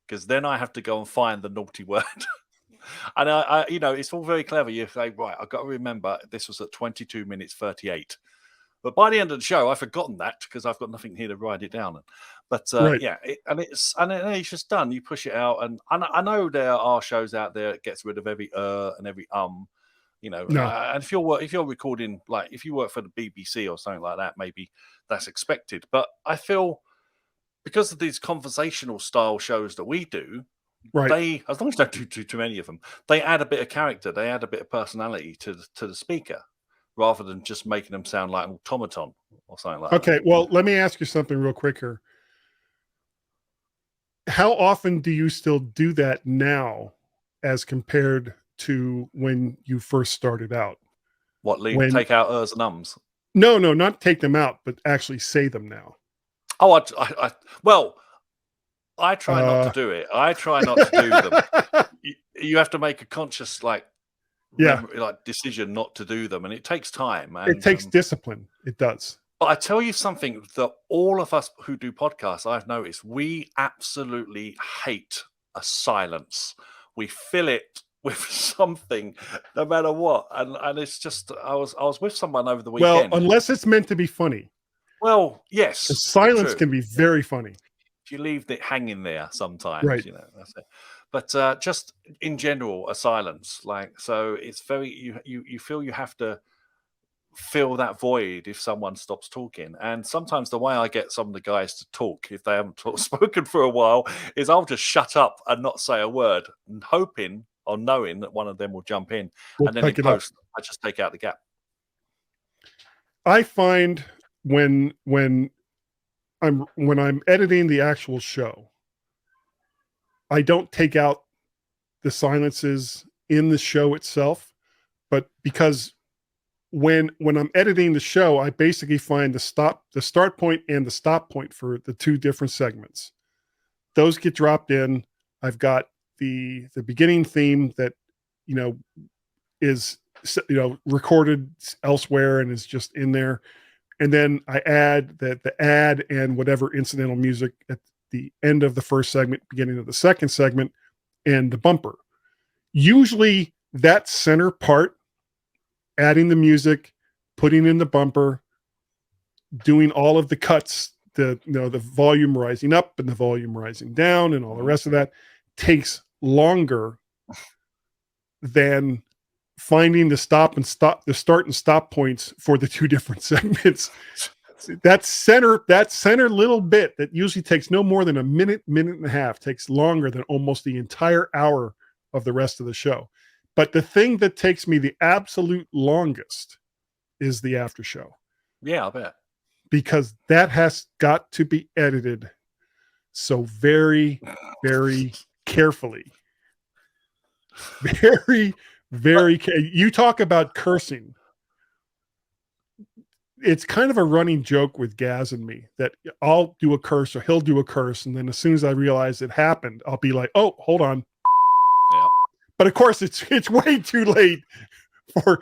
because then I have to go and find the naughty word. And I it's all very clever. You say, right, I've got to remember this was at 22 minutes 38. But by the end of the show, I've forgotten that because I've got nothing here to write it down. But Right. it's just done. You push it out, and I know there are shows out there that gets rid of every and every No. and if you're recording, like if you work for the BBC or something like that, maybe that's expected. But I feel because of these conversational style shows that we do, Right. they, as long as you don't do too many of them, they add a bit of character, they add a bit of personality to the speaker, rather than just making them sound like an automaton or something like that. Okay, well, let me ask you something real quick here. How often do you still do that now as compared to when you first started out? What, take out ers and ums? No, not take them out, but actually say them now. Oh, I try not to do it. I try not to do them. You have to make a conscious decision not to do them, and it takes time. And, it takes discipline. It does. But I tell you something that all of us who do podcasts, I've noticed, we absolutely hate a silence. We fill it with something, no matter what. And it's just, I was with someone over the weekend. Well, unless it's meant to be funny. Well, yes. The silence can be very funny. If you leave it hanging there sometimes, right. That's it. But just in general, a silence. So it's very, you feel you have to fill that void if someone stops talking. And sometimes the way I get some of the guys to talk, if they haven't spoken for a while, is I'll just shut up and not say a word, and hoping or knowing that one of them will jump in. And then in post, I just take out the gap. I find when I'm editing the actual show, I don't take out the silences in the show itself, but because when I'm editing the show, I basically find the start point and the stop point for the two different segments. Those get dropped in. I've got the beginning theme that, is, recorded elsewhere and is just in there. And then I add the ad and whatever incidental music at the end of the first segment, beginning of the second segment, and the bumper. Usually that center part, adding the music, putting in the bumper, doing all of the cuts, the volume rising up and the volume rising down and all the rest of that takes longer than finding the start and stop points for the two different segments. That center little bit that usually takes no more than a minute and a half takes longer than almost the entire hour of the rest of the show. But the thing that takes me the absolute longest is the after show. Yeah, I'll bet. Because that has got to be edited so very, very carefully. Very, very. You talk about cursing. It's kind of a running joke with Gaz and me that I'll do a curse or he'll do a curse. And then as soon as I realize it happened, I'll be like, oh, hold on. Yeah. But of course, it's way too late for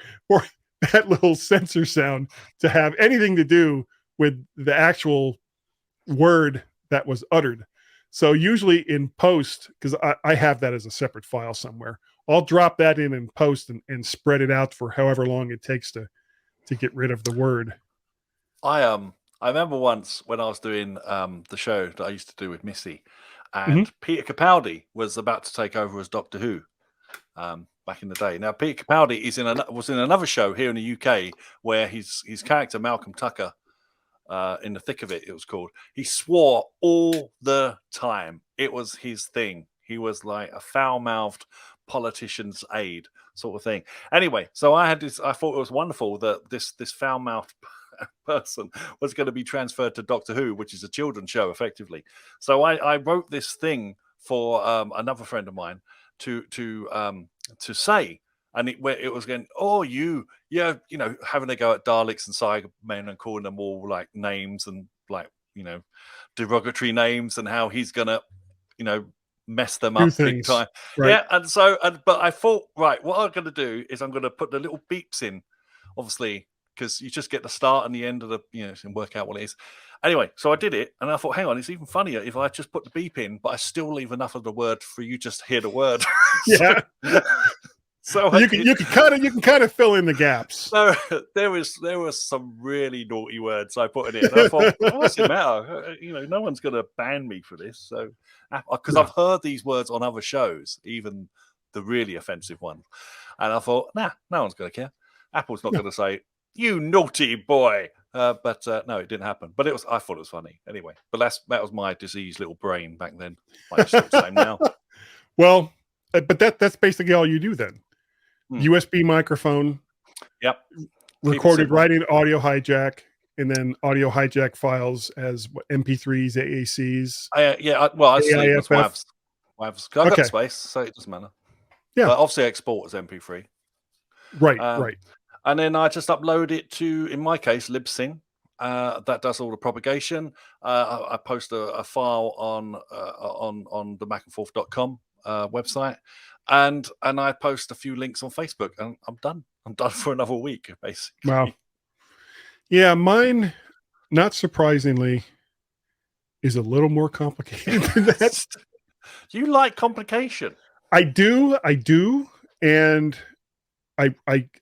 that little censor sound to have anything to do with the actual word that was uttered. So usually in post, because I have that as a separate file somewhere, I'll drop that in post and spread it out for however long it takes to get rid of the word. I remember once when I was doing the show that I used to do with Missy, and Peter Capaldi was about to take over as Doctor Who. back in the day. Now, Peter Capaldi was in another show here in the UK where his character Malcolm Tucker, in the thick of it was called. He swore all the time. It was his thing. He was like a foul-mouthed politician's aide sort of thing. Anyway, so I thought it was wonderful that this foul-mouthed person was going to be transferred to Doctor Who, which is a children's show, effectively. So I wrote this thing for another friend of mine to say, and it was going, having a go at Daleks and Cybermen and calling them all like names and like derogatory names, and how he's gonna mess them up big time. Right. Yeah, but I thought, right, what I'm gonna do is I'm gonna put the little beeps in, obviously, because you just get the start and the end of the, and work out what it is. Anyway, so I did it, and I thought, hang on, it's even funnier if I just put the beep in, but I still leave enough of the word for you just to hear the word. Yeah. So you can kind of fill in the gaps. So there was some really naughty words I put in it. And I thought, what's it matter? No one's going to ban me for this. So because I've heard these words on other shows, even the really offensive ones, and I thought, no one's going to care. Apple's not going to say, "You naughty boy." But no, it didn't happen. But I thought it was funny anyway. But that was my diseased little brain back then. Like it's the same now. Well, but that's basically all you do then. USB microphone. Yep. Recorded right in audio hijack, and then audio hijack files as MP3s, AACs. I sleep with WAVs. I've got space, so it doesn't matter. Yeah. But obviously, I export as MP3. Right, right. And then I just upload it to, in my case, Libsyn. That does all the propagation. I post a file on the macandforth.com website. And I post a few links on Facebook, and I'm done. I'm done for another week, basically. Wow. Yeah, mine, not surprisingly, is a little more complicated than that. You like complication? I do, and I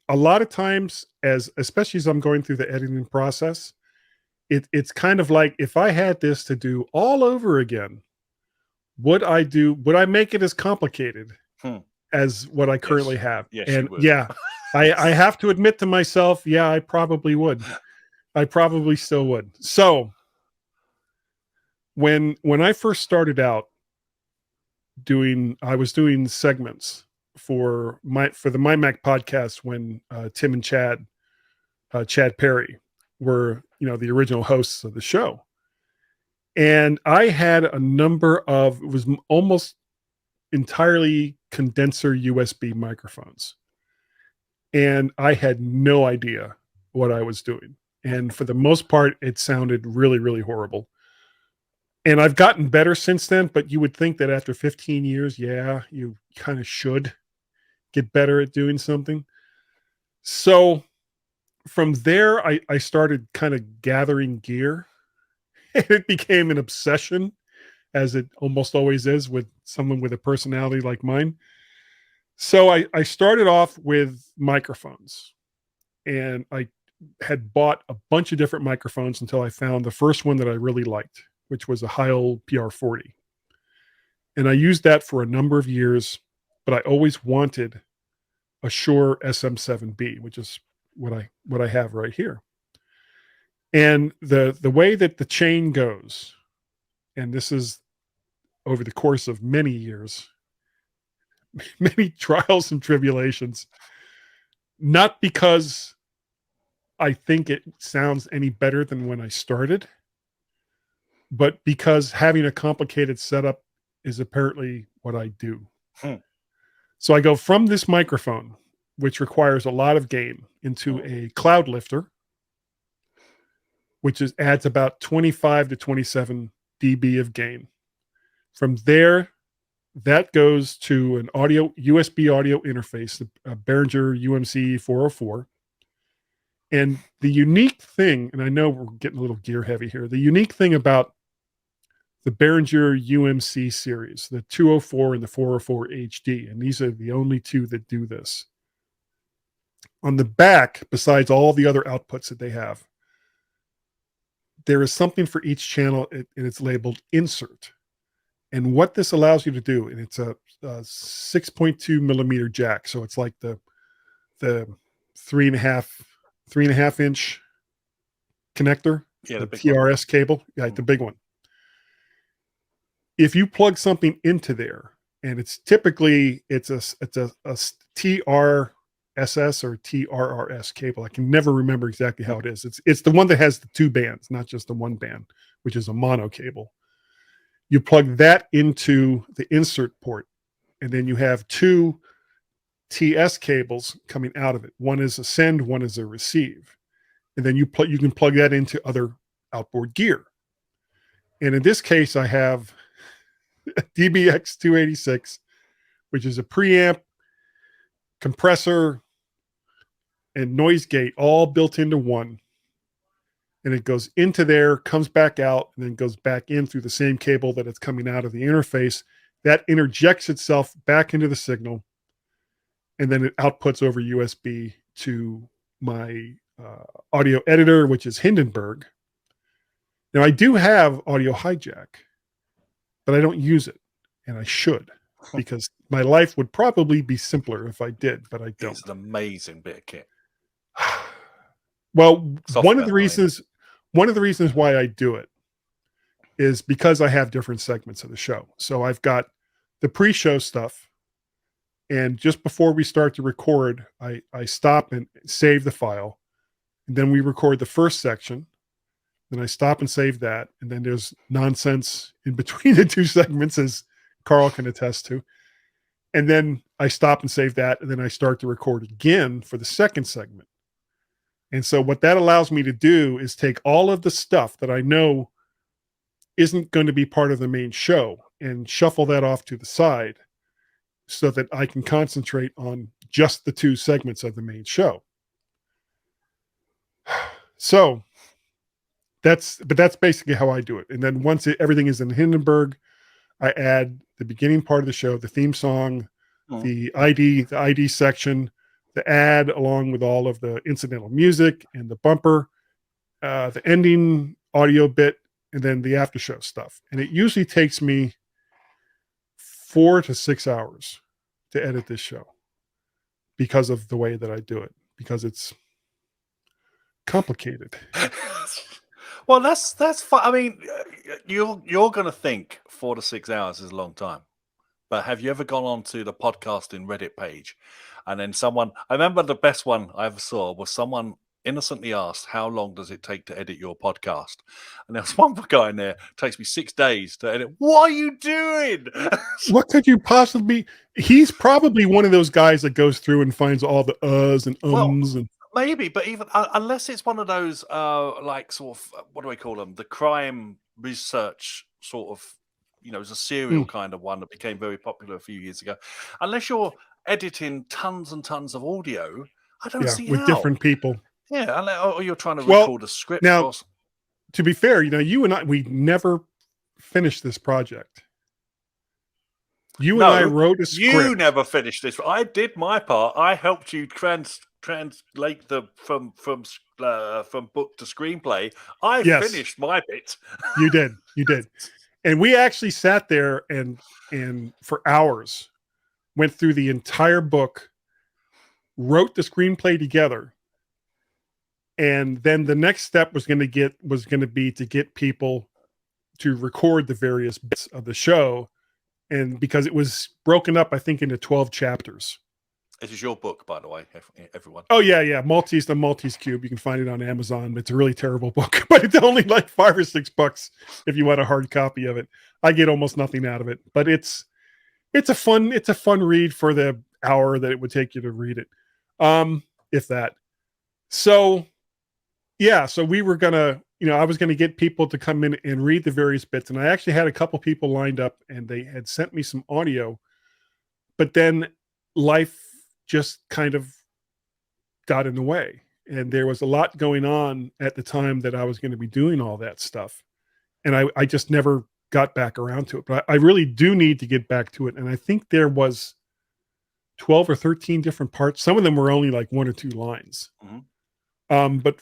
a lot of times, especially as I'm going through the editing process, it's kind of like, if I had this to do all over again, would I make it as complicated as what I currently have? Yes, and yeah, I have to admit to myself, yeah, I probably would. I probably still would. So when I first started out I was doing segments for the MyMac podcast when Tim and Chad Perry were, the original hosts of the show. And I had a number of, it was almost entirely condenser USB microphones. And I had no idea what I was doing. And for the most part, it sounded really, really horrible. And I've gotten better since then, but you would think that after 15 years, yeah, you kind of should get better at doing something. So from there, I started kind of gathering gear. And it became an obsession, as it almost always is with someone with a personality like mine. So I started off with microphones, and I had bought a bunch of different microphones until I found the first one that I really liked, which was a Heil PR40. And I used that for a number of years, but I always wanted a Shure SM7B, which is what I have right here. And the way that the chain goes, and this is over the course of many years, many trials and tribulations, not because I think it sounds any better than when I started, but because having a complicated setup is apparently what I do. So I go from this microphone, which requires a lot of gain, into a cloud lifter, which adds about 25 to 27 dB of gain. From there, that goes to an USB audio interface, a Behringer UMC 404. And the unique thing, and I know we're getting a little gear heavy here, the unique thing about the Behringer UMC series, the 204 and the 404 HD, and these are the only two that do this. On the back, besides all the other outputs that they have, there is something for each channel, and it's labeled insert. And what this allows you to do, and it's a 6.2 millimeter jack, so it's like the three and a half inch connector, Yeah, the the big one. TRS cable, yeah, the big one. If you plug something into there, and it's typically a TRSS or TRRS cable. I can never remember exactly how it is. It's the one that has the two bands, not just the one band, which is a mono cable. You plug that into the insert port, and then you have two TS cables coming out of it. One is a send, one is a receive. And then you can plug that into other outboard gear. And in this case, I have a DBX 286, which is a preamp, compressor, and noise gate all built into one. And it goes into there, comes back out, and then goes back in through the same cable that it's coming out of the interface. That interjects itself back into the signal, and then it outputs over USB to my audio editor, which is Hindenburg. Now, I do have Audio Hijack, but I don't use it, and I should, because my life would probably be simpler if I did, but I don't. It's an amazing bit of kit. Well, Software, one of the reasons why I do it is because I have different segments of the show. So I've got the pre-show stuff, and just before we start to record, I stop and save the file, and then we record the first section. Then I stop and save that, and then there's nonsense in between the two segments, as Karl can attest to. And then I stop and save that, and then I start to record again for the second segment. And so what that allows me to do is take all of the stuff that I know isn't going to be part of the main show and shuffle that off to the side so that I can concentrate on just the two segments of the main show. So that's basically how I do it. And then once everything is in Hindenburg, I add the beginning part of the show, the theme song, the ID section, the ad, along with all of the incidental music and the bumper, the ending audio bit, and then the after show stuff. And it usually takes me 4 to 6 hours to edit this show because of the way that I do it, because it's complicated. Well, that's fine. I mean, you're going to think 4 to 6 hours is a long time. But have you ever gone on to the podcasting Reddit page, and then I remember the best one I ever saw was someone innocently asked, how long does it take to edit your podcast? And there was one guy in there, it takes me 6 days to edit. What are you doing? What could you possibly, he's probably one of those guys that goes through and finds all the uhs and ums. And maybe, but even unless it's one of those like sort of, what do I call them? The crime research sort of, it's a serial kind of one that became very popular a few years ago. Unless you're editing tons and tons of audio, I don't see with how. different people. Yeah, or you're trying to record a script. Now, to be fair, you and I, we never finished this project. And I wrote a script. You never finished this. I did my part. I helped you translate from book to screenplay. I finished my bit. You did. And we actually sat there and for hours went through the entire book, wrote the screenplay together. And then the next step was going to be to get people to record the various bits of the show. And because it was broken up, I think, into 12 chapters. This is your book, by the way, everyone. Oh, yeah. The Maltese Cube. You can find it on Amazon. It's a really terrible book, but it's only like $5 or $6 if you want a hard copy of it. I get almost nothing out of it, but it's a fun read for the hour that it would take you to read it. If that. So we were going to, I was going to get people to come in and read the various bits. And I actually had a couple people lined up and they had sent me some audio, but then life just kind of got in the way. And there was a lot going on at the time that I was going to be doing all that stuff. And I just never got back around to it, but I really do need to get back to it. And I think there was 12 or 13 different parts. Some of them were only like 1 or 2 lines. Mm-hmm. But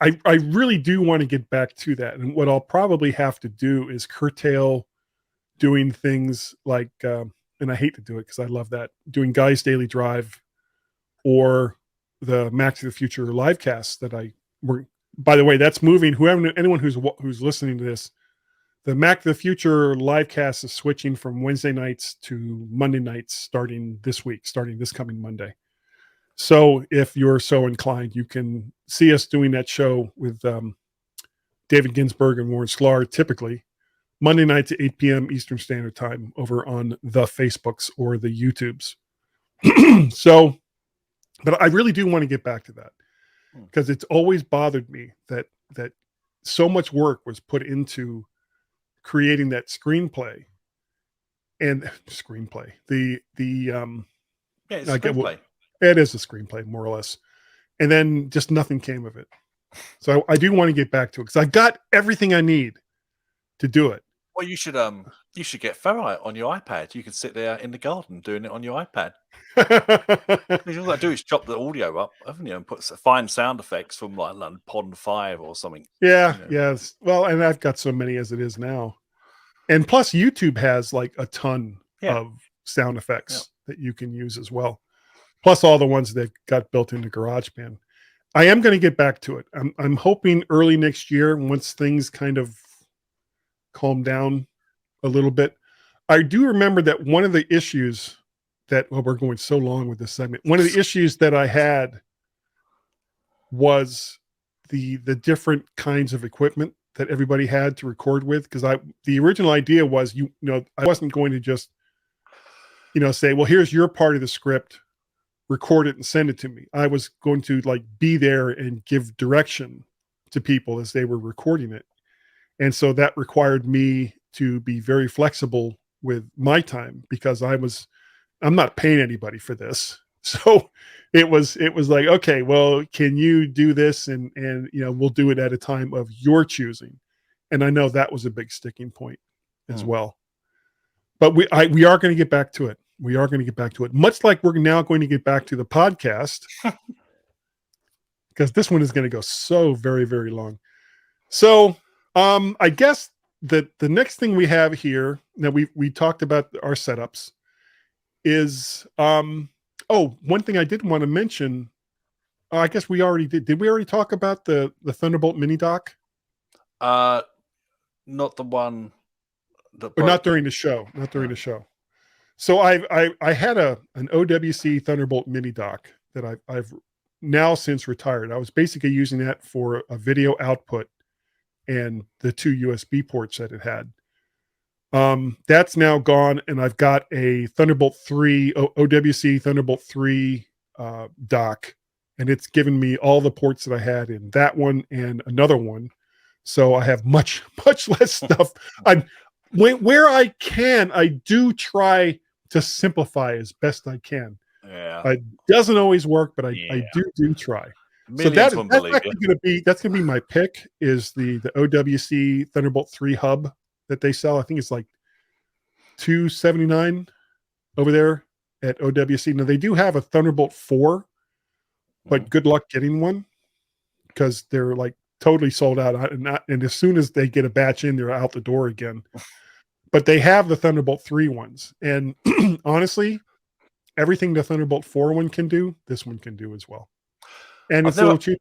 I really do want to get back to that. And what I'll probably have to do is curtail doing things like, and I hate to do it because I love that, doing Guy's Daily Drive or the Mac to the Future live cast that by the way, that's moving. Anyone who's listening to this, the Mac to the Future live cast is switching from Wednesday nights to Monday nights starting this coming Monday. So if you're so inclined, you can see us doing that show with David Ginsburg and Warren Sklar, typically Monday nights at 8 p.m. Eastern Standard Time over on the Facebooks or the YouTubes. So, but I really do want to get back to that because it's always bothered me that so much work was put into creating that screenplay. The it's a screenplay. It is a screenplay, more or less. And then just nothing came of it. So I do want to get back to it because I got everything I need to do it. Well, you should get Ferrite on your iPad. You can sit there in the garden doing it on your iPad. All you got to do is chop the audio up, haven't you, and find sound effects from like Pond 5 or something. Yeah, yes. Well, and I've got so many as it is now. And plus YouTube has like a ton of sound effects that you can use as well. Plus all the ones that got built into GarageBand. I am going to get back to it. I'm hoping early next year, once things kind of calm down a little bit. I do remember that one of the issues we're going so long with this segment. One of the issues that I had was the different kinds of equipment that everybody had to record with. Because the original idea was, I wasn't going to just, say, well, here's your part of the script, record it and send it to me. I was going to like be there and give direction to people as they were recording it. And so that required me to be very flexible with my time because I'm not paying anybody for this. So it was like, okay, well, can you do this? And we'll do it at a time of your choosing. And I know that was a big sticking point as well. But we are going to get back to it. We are going to get back to it. Much like we're now going to get back to the podcast because this one is going to go so very, very long. So I guess that the next thing we have here, now we talked about our setups, is one thing I did want to mention. I guess we already did. Did we already talk about the Thunderbolt mini dock? Not the one that. But not during the show. Not during the show. So I had an OWC Thunderbolt mini dock that I've now since retired. I was basically using that for a video output and the 2 USB ports that it had. That's now gone, and I've got a Thunderbolt 3 OWC Thunderbolt 3 dock, and it's given me all the ports that I had in that one and another one. So I have much less stuff. Where I can, I do try to simplify as best I can. Yeah, it doesn't always work, but I do try. So that's going to be my pick, is the OWC Thunderbolt 3 hub that they sell. I think it's like $279 over there at OWC. Now they do have a Thunderbolt 4, but good luck getting one because they're like totally sold out. And as soon as they get a batch in, they're out the door again. But they have the Thunderbolt 3 ones. And honestly, everything the Thunderbolt 4 one can do, this one can do as well. And it's a little cheap.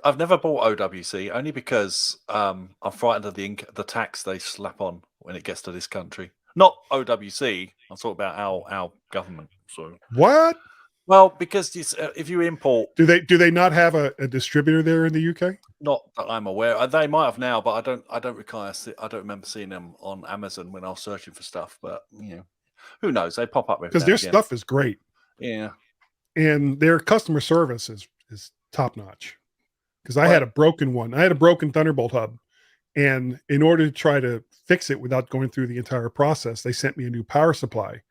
I've never bought OWC only because I'm frightened of the tax they slap on when it gets to this country. Not OWC. I'm talking about our government. So what? Well, because if you import, do they not have a distributor there in the UK? Not that I'm aware. They might have now, but I don't remember seeing them on Amazon when I was searching for stuff. But who knows? They pop up because their stuff is great. Yeah, and their customer service is top notch. Because I had a broken one. I had a broken Thunderbolt hub, and in order to try to fix it without going through the entire process, they sent me a new power supply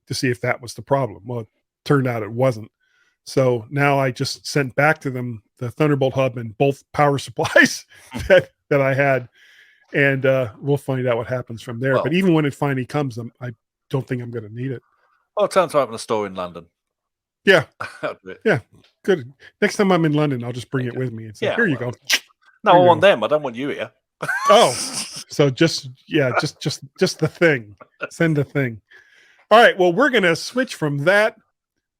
to see if that was the problem. Well, it turned out it wasn't. So now I just sent back to them the Thunderbolt hub and both power supplies that I had, and we'll find out what happens from there. But even when it finally comes, I don't think I'm going to need it. Well, time to open a store in London. Yeah. Yeah. Good. Next time I'm in London, I'll just bring it with me and say, here you go. No, I want them. I don't want you here. Oh, So just the thing. Send the thing. All right. Well, we're gonna switch from that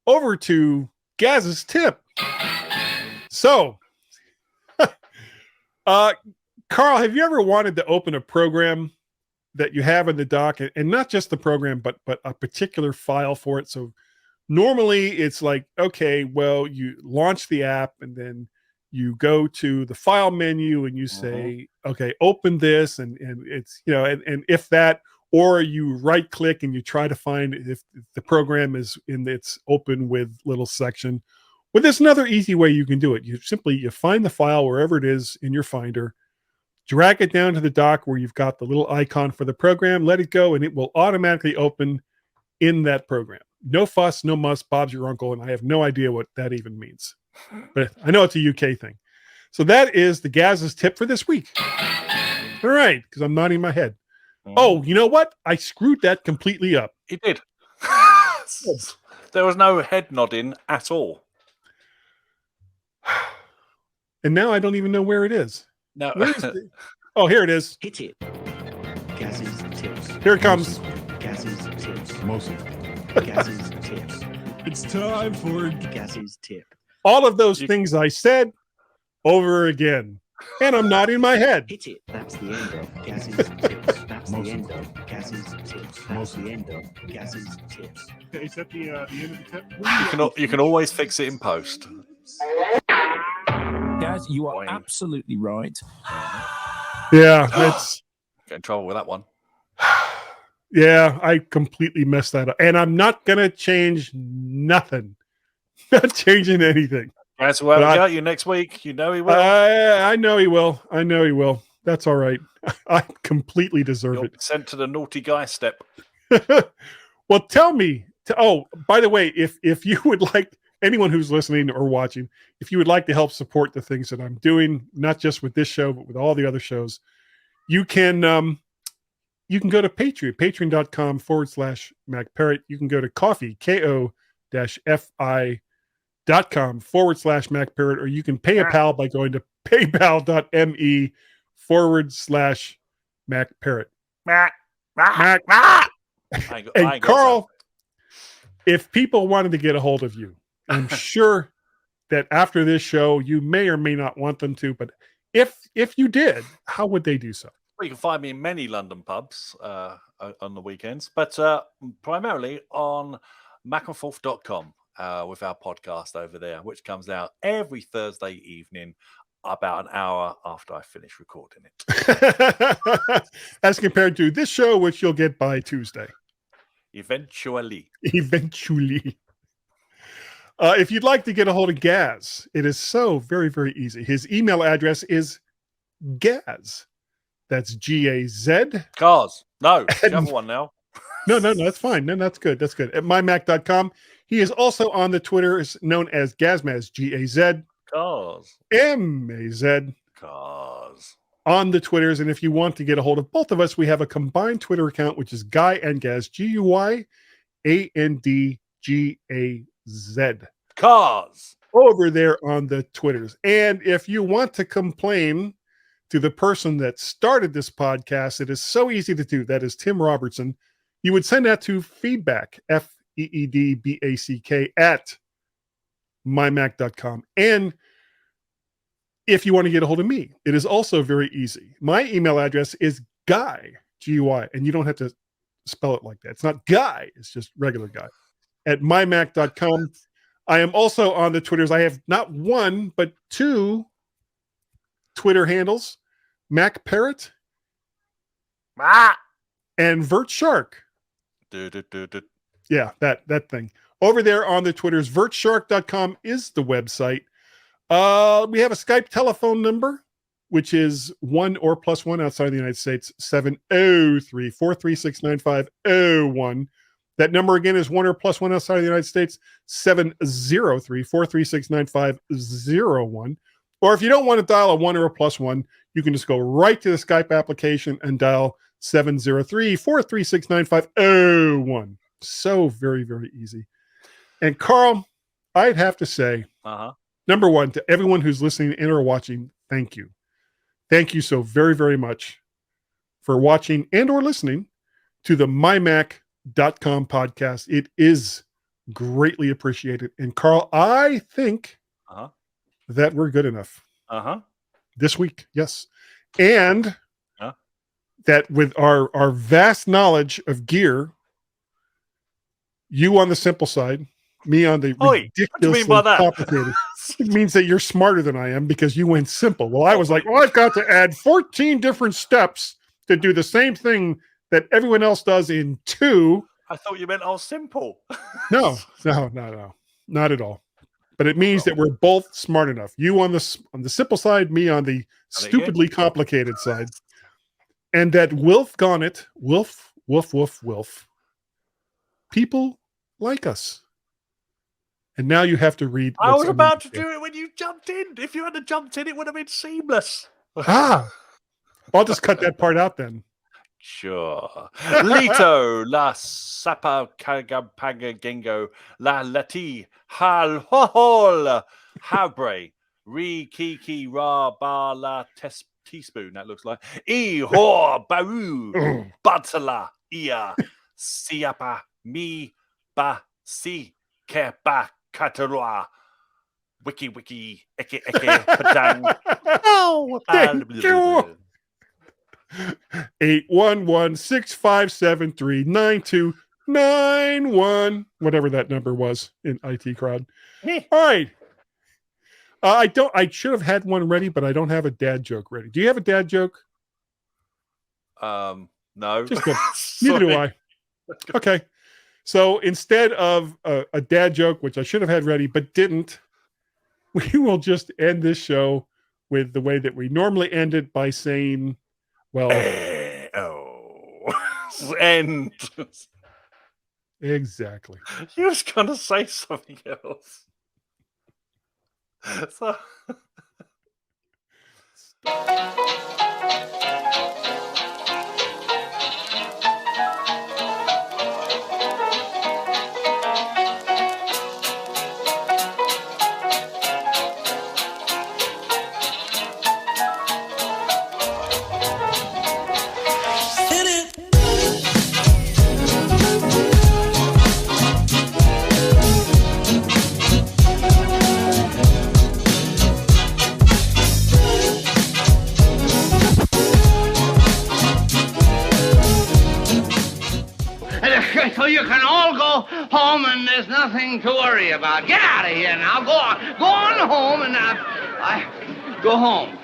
over to Gaz's tip. So, Karl, have you ever wanted to open a program that you have in the dock, and not just the program, but a particular file for it? So normally it's like, okay, well, you launch the app and then you go to the file menu and you say, okay, open this, and it's, and if that, or you right click and you try to find if the program is in its open with little section. Well, there's another easy way you can do it. You find the file wherever it is in your Finder, drag it down to the dock where you've got the little icon for the program, let it go, and it will automatically open in that program. No fuss, no muss, Bob's your uncle, and I have no idea what that even means. But I know it's a UK thing. So that is the Gaz's tip for this week. All right, because I'm nodding my head. Oh, you know what? I screwed that completely up. He did. There was no head nodding at all. And now I don't even know where it is. No. Oh, here it is. Hit it. Gaz's tips. Here it comes. Gaz's tips. Mostly. Gaz's tips. It's time for Gaz's tip. All of those things I said over again. And I'm nodding my head. Hit it. That's the end of Gaz's tips. That's the end of Gaz's tips. That's the end of Gaz's tips. Is that the end of the tip? You can always fix it in post. Gaz, you are absolutely right. Yeah, that's Get in trouble with that one. yeah, I completely messed that up. And I'm not gonna change nothing. Not changing anything. Gaz will help you next week. You know he will. I know he will. I know he will. That's all right. I completely deserve You'll it. be sent to the naughty guy step. Well, tell me. By the way, if you would like, anyone who's listening or watching, if you would like to help support the things that I'm doing, not just with this show, but with all the other shows, you can go to Patreon, patreon.com/MacParrot. You can go to coffee, ko-fi.com/MacParrot, or you can pay a pal by going to paypal.me/MacParrot. And Karl, if people wanted to get a hold of you, I'm sure that after this show, you may or may not want them to, but if you did, how would they do so? Well, you can find me in many London pubs on the weekends, but primarily on macandforth.com with our podcast over there, which comes out every Thursday evening, about an hour after I finish recording it. As compared to this show, which you'll get by Tuesday. Eventually. If you'd like to get a hold of Gaz, it is so very, very easy. His email address is Gaz. That's G-A-Z. Cars. No, the other one now. No, that's fine. No, that's good. That's good. At mymac.com. He is also on the Twitter, is known as Gazmaz, G-A-Z. Cars. M-A-Z. Cars. On the Twitters. And if you want to get a hold of both of us, we have a combined Twitter account, which is Guy and Gaz, G-U-Y-A-N-D-G-A-Z. Cars. Over there on the Twitters. And if you want to complain to the person that started this podcast, it is so easy to do. That is Tim Robertson. You would send that to feedback, F-E-E-D-B-A-C-K, at mymac.com. And if you want to get a hold of me, it is also very easy. My email address is Guy, G-U-Y, and you don't have to spell it like that. It's not Guy, it's just regular Guy, at mymac.com. I am also on the Twitters. I have not one, but two Twitter handles, MacParrot and VertShark. Yeah, that thing. Over there on the Twitters, vertshark.com is the website. We have a Skype telephone number, which is 1 or +1 outside the United States, 703-436-9501. That number again is 1 or +1 outside of the United States, 703-436-9501. Or if you don't want to dial a 1 or a +1, you can just go right to the Skype application and dial 703-436-9501. So very, very easy. And Karl, I'd have to say, number one, to everyone who's listening and or watching, thank you. Thank you so very, very much for watching and or listening to the MyMac.com podcast. It is greatly appreciated. And Carl, I think that we're good enough this week. Yes. And that with our vast knowledge of gear, you on the simple side, me on the ridiculously complicated. It means that you're smarter than I am because you went simple. Well, I was like, I've got to add 14 different steps to do the same thing that everyone else does in 2. I thought you meant I was simple. No, not at all. But it means that we're both smart enough. You on the simple side, me on the stupidly complicated side. And that Wilf woof, people like us. And now you have to read. I was about to do it when you jumped in. If you hadn't jumped in, it would have been seamless. I'll just cut that part out then. Sure. Lito, la sapa kagapaga gengo, la lati, hal hol, habre, re kiki ra ba la teaspoon, that looks like. E ho baru, batala, ia, siapa, mi, ba, si, ke ba, katalua. Wiki, eke, padang. Oh, thank you. 811-657-39291, whatever that number was in IT crowd. All right. I should have had one ready, but I don't have a dad joke ready. Do you have a dad joke? No. Neither do I. Okay. So instead of a dad joke, which I should have had ready but didn't, we will just end this show with the way that we normally end it by saying, well, end. Exactly. He was going to say something else. So... So you can all go home and there's nothing to worry about. Get out of here now. Go on home and go home.